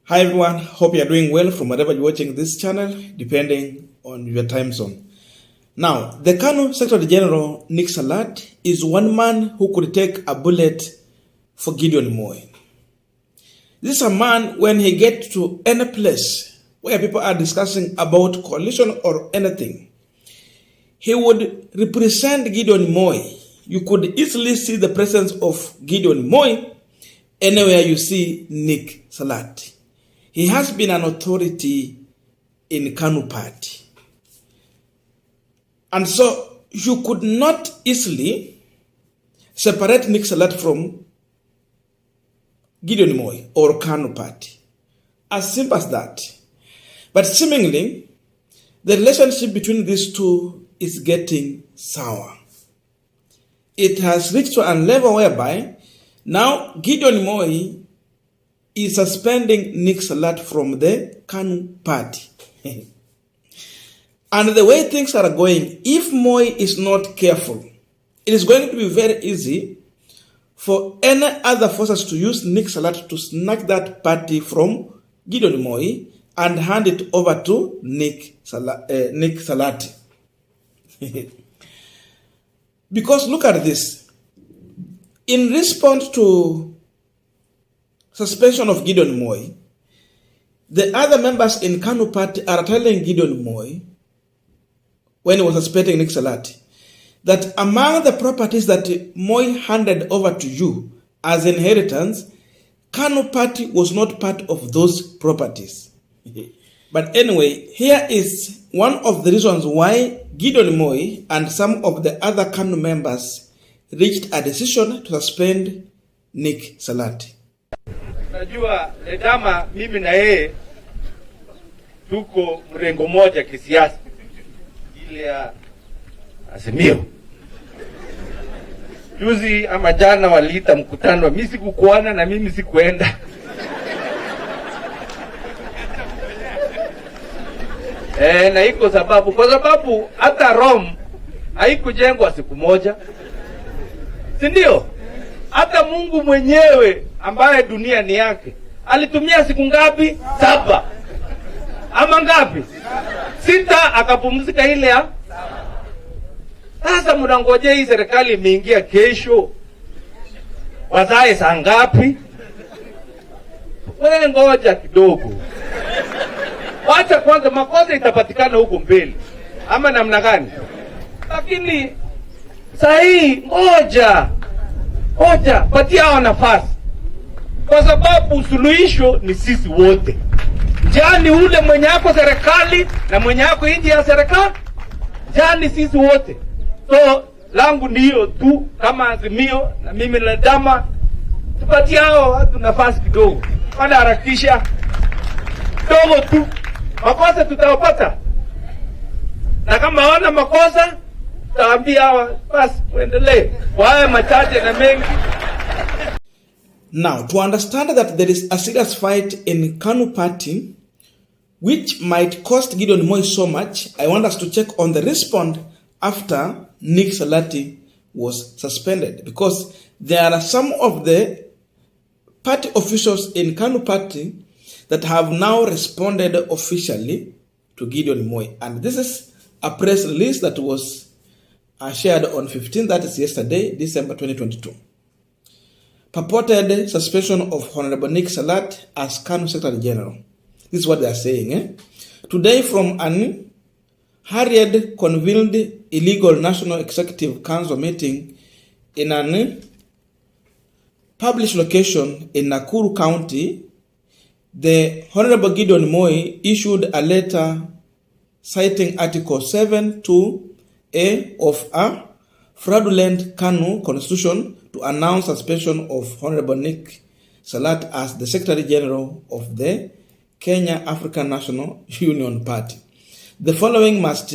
Hi everyone, hope you are doing well from wherever you're watching this channel, depending on your time zone. Now, the KANU Secretary General Nick Salat is one man who could take a bullet for Gideon Moi. This is a man, when he gets to any place where people are discussing about coalition or anything, he would represent Gideon Moi. You could easily see the presence of Gideon Moi anywhere you see Nick Salat. He has been an authority in KANU party. And so you could not easily separate Nick Salat from Gideon Moi or KANU party. As simple as that. But seemingly, the relationship between these two is getting sour. It has reached to a level whereby now Gideon Moi is suspending Nick Salat from the KANU party. And the way things are going, if Moi is not careful, it is going to be very easy for any other forces to use Nick Salat to snatch that party from Gideon Moi and hand it over to Nick Salat. Because look at this. In response to suspension of Gideon Moi, the other members in KANU party are telling Gideon Moi, when he was suspending Nick Salat, that among the properties that Moi handed over to you as inheritance, KANU party was not part of those properties. But anyway, here is one of the reasons why Gideon Moi and some of the other KANU members reached a decision to suspend Nick Salat. Najua kama mimi na yeye tuko mrengo moja kisiasa, ile ya Azimio. Juzi ama jana waliita mkutano, mimi sikukuona na mimi sikuenda. Na iko sababu, kwa sababu hata Rome haikujengwa siku moja. Si ndio? Hata Mungu mwenyewe ambaye dunia ni yake alitumia siku ngapi? 7. Ama ngapi? 6, akapumzika ile ya. Sasa mnangoje hii serikali imeingia kesho, wazae saa ngapi? Wewe ngoja kidogo. Wacha kwanza, makosa itapatikana huko mbele ama namna gani? Lakini saa hii ngoja patia hao nafasi, kwa sababu suluhisho ni sisi wote. Jani ule mwenye yako serikali na mwenye yako nje ya serikali, jani sisi wote. So langu ndiyo tu kama Azimio, na mimi na dama tupatie hao watu nafasi kidogo. Wala harakisha kidogo tu, makosa tutawapata, na kama hawana makosa tutaambia hawa basi muendelee wae machache na mengi. Now, to understand that there is a serious fight in KANU party which might cost Gideon Moi so much, I want us to check on the response after Nick Salat was suspended, because there are some of the party officials in KANU party that have now responded officially to Gideon Moi. And this is a press release that was shared on 15, that is yesterday, December 2022. Purported suspension of Honorable Nick Salat as KANU Secretary General. This is what they are saying. Today, from an hurried, convened, illegal National Executive Council meeting in an published location in Nakuru County, the Honorable Gideon Moi issued a letter citing Article 7(2)(a) of a fraudulent KANU constitution to announce suspension of Honorable Nick Salat as the Secretary General of the Kenya African National Union Party. The following must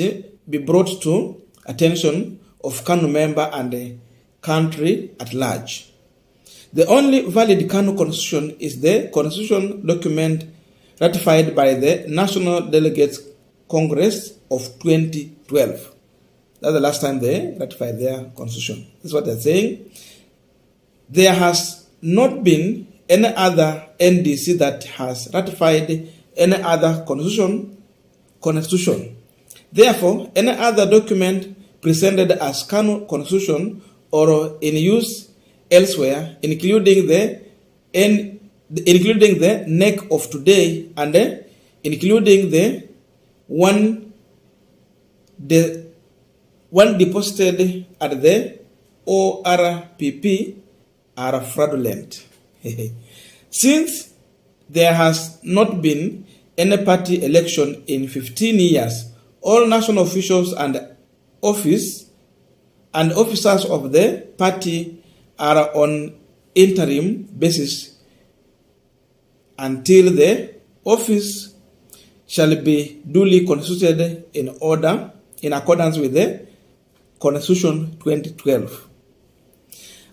be brought to attention of KANU member and the country at large. The only valid KANU constitution is the constitution document ratified by the National Delegates Congress of 2012. That's the last time they ratified their constitution. This is what they're saying. There has not been any other NDC that has ratified any other constitution. Therefore, any other document presented as KANU constitution or in use elsewhere, including the NEC of today and including the one deposited at the ORPP, are fraudulent. Since there has not been any party election in 15 years, all national officials and officers of the party are on interim basis until the office shall be duly constituted in accordance with the Constitution 2012.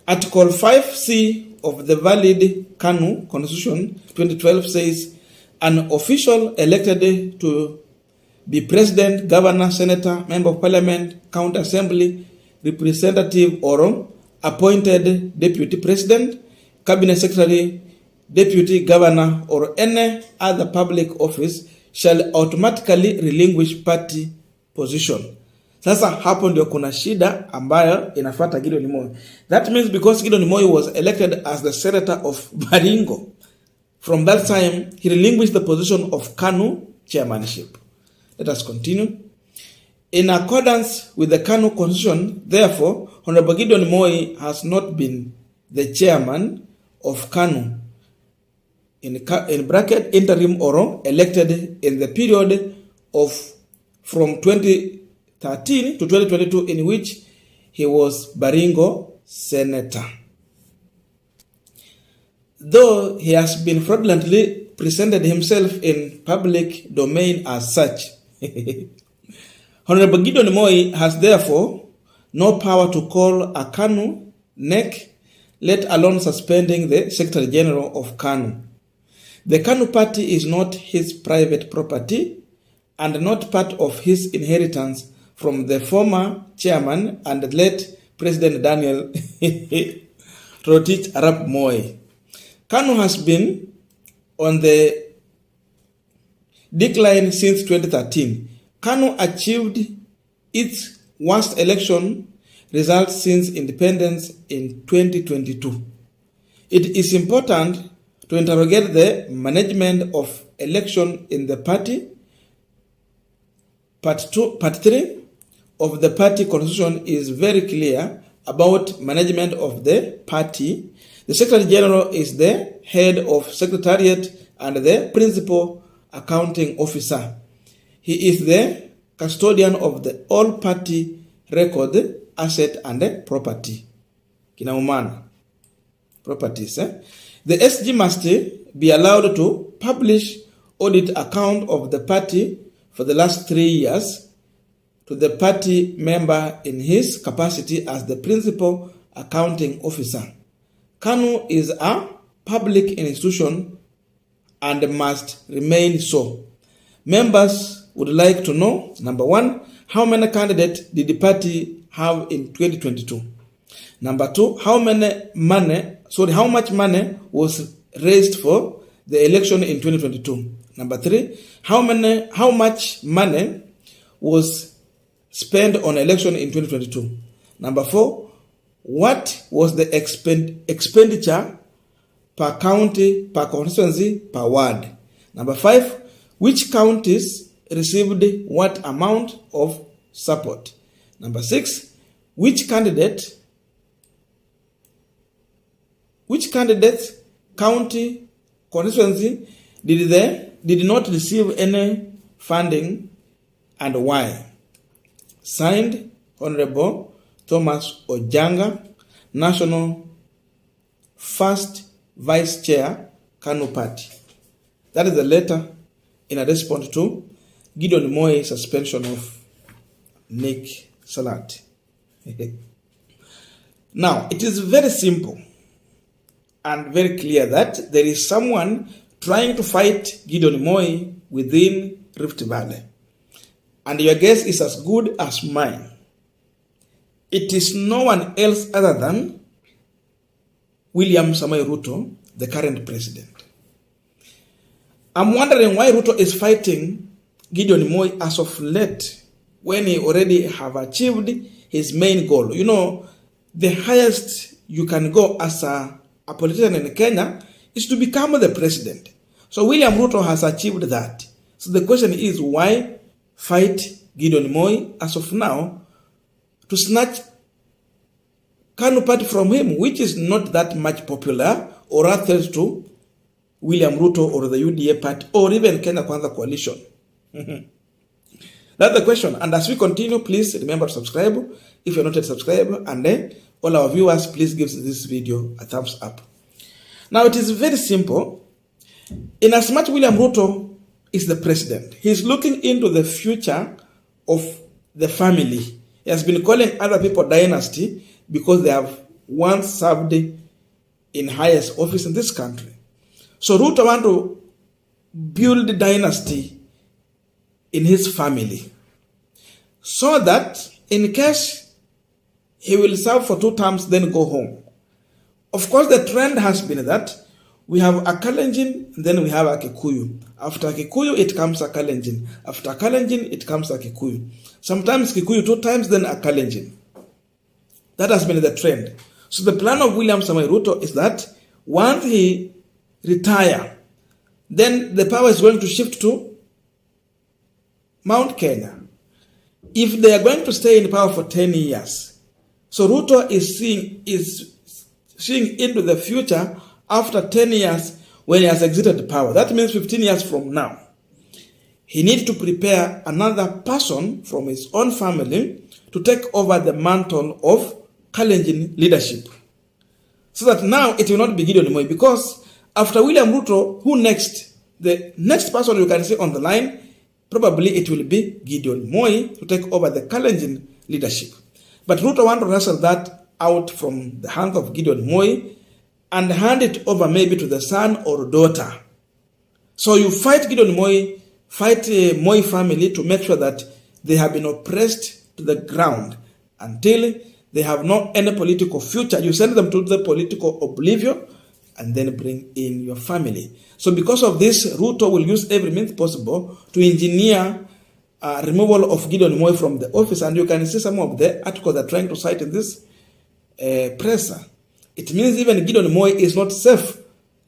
Article 5C of the valid KANU Constitution 2012 says an official elected to be president, governor, senator, member of parliament, county assembly, representative, or appointed deputy president, cabinet secretary, deputy governor, or any other public office shall automatically relinquish party position. Sasa hapo ndio kuna shida ambayo inafuata Gideon Moi. That means because Gideon Moi was elected as the senator of Baringo, from that time he relinquished the position of KANU chairmanship. Let us continue. In accordance with the KANU constitution, therefore, Honorable Gideon Moi has not been the chairman of KANU in bracket interim or elected in the period of from 2013 to 2022 in which he was Baringo senator. Though he has been fraudulently presented himself in public domain as such, Honorable Gideon Moi has therefore no power to call a KANU NEC, let alone suspending the Secretary General of KANU. The KANU party is not his private property and not part of his inheritance from the former chairman and late President Daniel Toroitich Arap Moi. KANU has been on the decline since 2013. KANU achieved its worst election results since independence in 2022. It is important to interrogate the management of election in the party. Part 3 of the party constitution is very clear about management of the party. The Secretary General is the head of secretariat and the principal accounting officer. He is the custodian of the all party record, asset and property. Kinaumana. Properties. The SG must be allowed to publish audit account of the party for the last 3 years to the party member in his capacity as the principal accounting officer. KANU is a public institution and must remain so. Members would like to know, number 1, how many candidates did the party have in 2022? Number 2, how much money was raised for the election in 2022? Number 3, how much money was spent on election in 2022? Number 4, what was the expenditure per county, per constituency, per ward? Number 5, which counties received what amount of support? Number 6, which candidate, county, constituency did not receive any funding and why? Signed, Honorable Thomas Ojanga, National First Vice Chair, KANU Party. That is the letter in a response to Gideon Moi's suspension of Nick Salat. Now, it is very simple and very clear that there is someone trying to fight Gideon Moi within Rift Valley. And your guess is as good as mine. It is no one else other than William Samoei Ruto the current president. I'm wondering why Ruto is fighting Gideon Moi as of late, when he already have achieved his main goal. You know, the highest you can go as a politician in Kenya is to become the president. So William Ruto has achieved that. So the question is, why fight Gideon Moi as of now to snatch KANU party from him, which is not that much popular, or a threat to William Ruto or the UDA party, or even Kenya Kwanza coalition? That's the question. And as we continue, please remember to subscribe if you're not yet subscribed, and then all our viewers, please give this video a thumbs up. Now, it is very simple. In as much William Ruto is the president, he's looking into the future of the family. He has been calling other people dynasty because they have once served in highest office in this country. So Ruto want to build a dynasty in his family, so that in case he will serve for 2 terms, then go home. Of course, the trend has been that we have a Kalenjin, then we have a Kikuyu. After Kikuyu, it comes a Kalenjin. After Kalenjin, it comes a Kikuyu. Sometimes Kikuyu 2 times, then a Kalenjin. That has been the trend. So the plan of William Samoei Ruto is that once he retire, then the power is going to shift to Mount Kenya. If they are going to stay in power for 10 years, so Ruto is seeing into the future after 10 years when he has exited power. That means 15 years from now. He needs to prepare another person from his own family to take over the mantle of Kalenjin leadership. So that now it will not be Gideon Moi, because after William Ruto, who next? The next person you can see on the line, probably it will be Gideon Moi to take over the Kalenjin leadership. But Ruto want to wrestle that out from the hands of Gideon Moi and hand it over maybe to the son or daughter. So you fight Gideon Moi, fight Moi family to make sure that they have been oppressed to the ground until they have not any political future. You send them to the political oblivion and then bring in your family. So because of this, Ruto will use every means possible to engineer removal of Gideon Moi from the office. And you can see some of the articles that are trying to cite in this presser. It means even Gideon Moi is not safe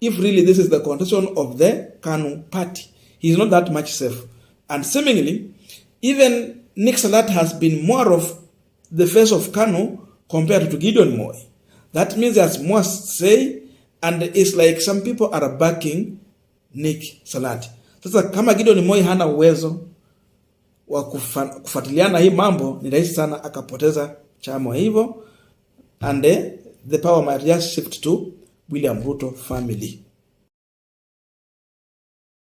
if really this is the condition of the KANU party. He is not that much safe. And seemingly, even Nick Salat has been more of the face of KANU compared to Gideon Moi. That means he has more say, and it's like some people are backing Nick Salat. Sasa kama Gideon Moi hana uwezo wa kufuatiliana hii mambo, ni rahisi sana akapoteza chama hivyo, and the power might just shift to William Ruto family.